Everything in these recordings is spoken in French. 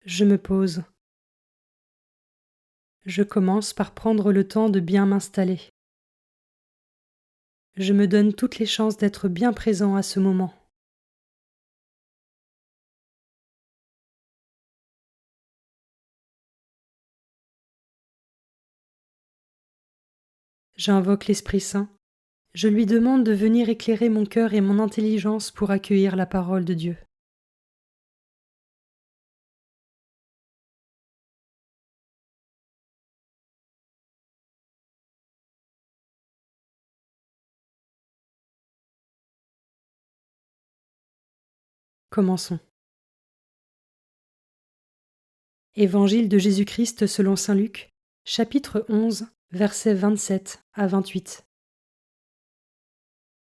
Je me pose. Je commence par prendre le temps de bien m'installer. Je me donne toutes les chances d'être bien présent à ce moment. J'invoque l'Esprit Saint. Je lui demande de venir éclairer mon cœur et mon intelligence pour accueillir la parole de Dieu. Commençons. Évangile de Jésus-Christ selon saint Luc, chapitre 11, versets 27 à 28.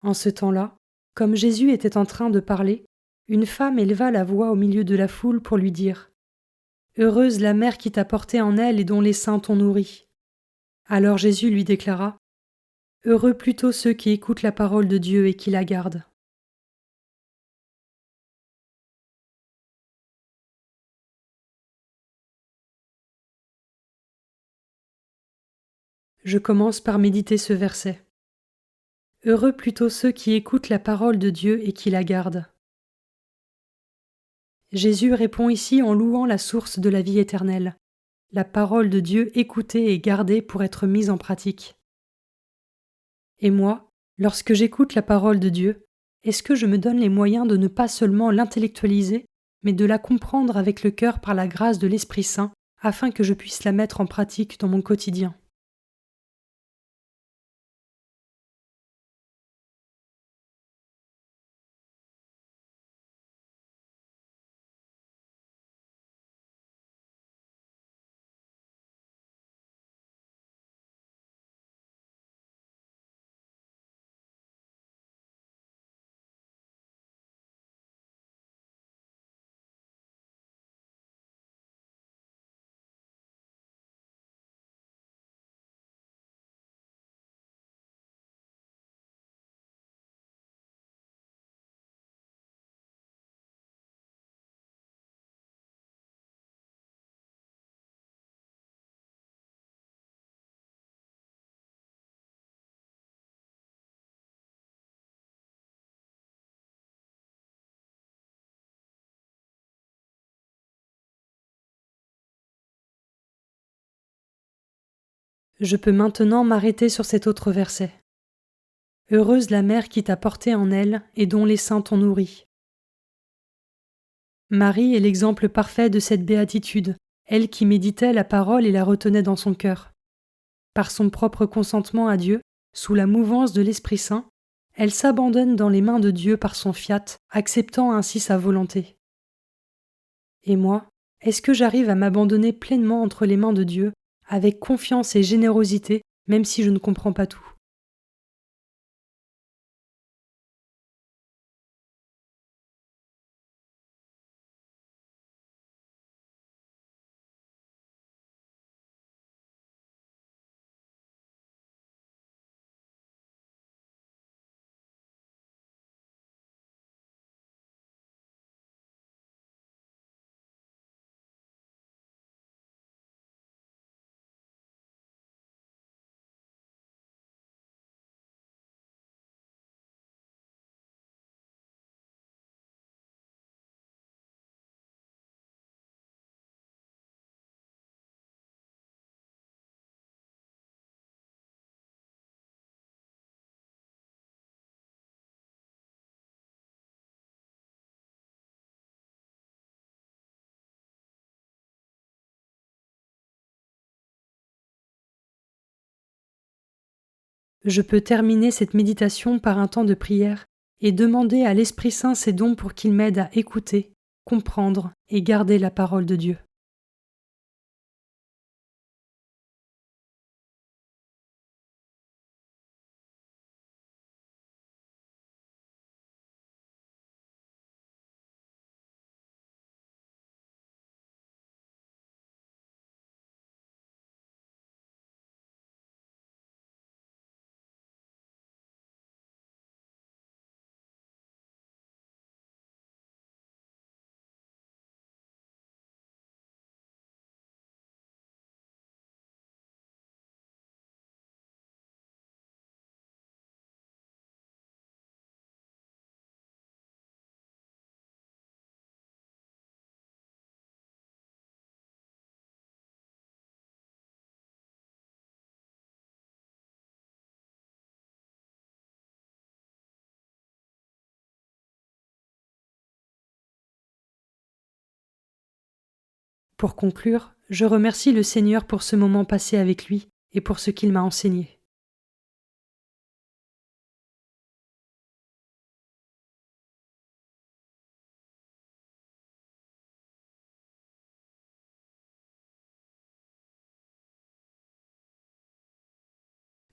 En ce temps-là, comme Jésus était en train de parler, une femme éleva la voix au milieu de la foule pour lui dire : « Heureuse la mère qui t'a porté en elle et dont les seins t'ont nourri. » Alors Jésus lui déclara : « Heureux plutôt ceux qui écoutent la parole de Dieu et qui la gardent. » Je commence par méditer ce verset. Heureux plutôt ceux qui écoutent la parole de Dieu et qui la gardent. Jésus répond ici en louant la source de la vie éternelle, la parole de Dieu écoutée et gardée pour être mise en pratique. Et moi, lorsque j'écoute la parole de Dieu, est-ce que je me donne les moyens de ne pas seulement l'intellectualiser, mais de la comprendre avec le cœur par la grâce de l'Esprit Saint, afin que je puisse la mettre en pratique dans mon quotidien? Je peux maintenant m'arrêter sur cet autre verset. Heureuse la mère qui t'a porté en elle et dont les seins t'ont nourri. Marie est l'exemple parfait de cette béatitude, elle qui méditait la parole et la retenait dans son cœur. Par son propre consentement à Dieu, sous la mouvance de l'Esprit Saint, elle s'abandonne dans les mains de Dieu par son fiat, acceptant ainsi sa volonté. Et moi, est-ce que j'arrive à m'abandonner pleinement entre les mains de Dieu, avec confiance et générosité, même si je ne comprends pas tout? Je peux terminer cette méditation par un temps de prière et demander à l'Esprit Saint ses dons pour qu'il m'aide à écouter, comprendre et garder la parole de Dieu. Pour conclure, je remercie le Seigneur pour ce moment passé avec lui et pour ce qu'il m'a enseigné.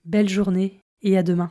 Belle journée et à demain.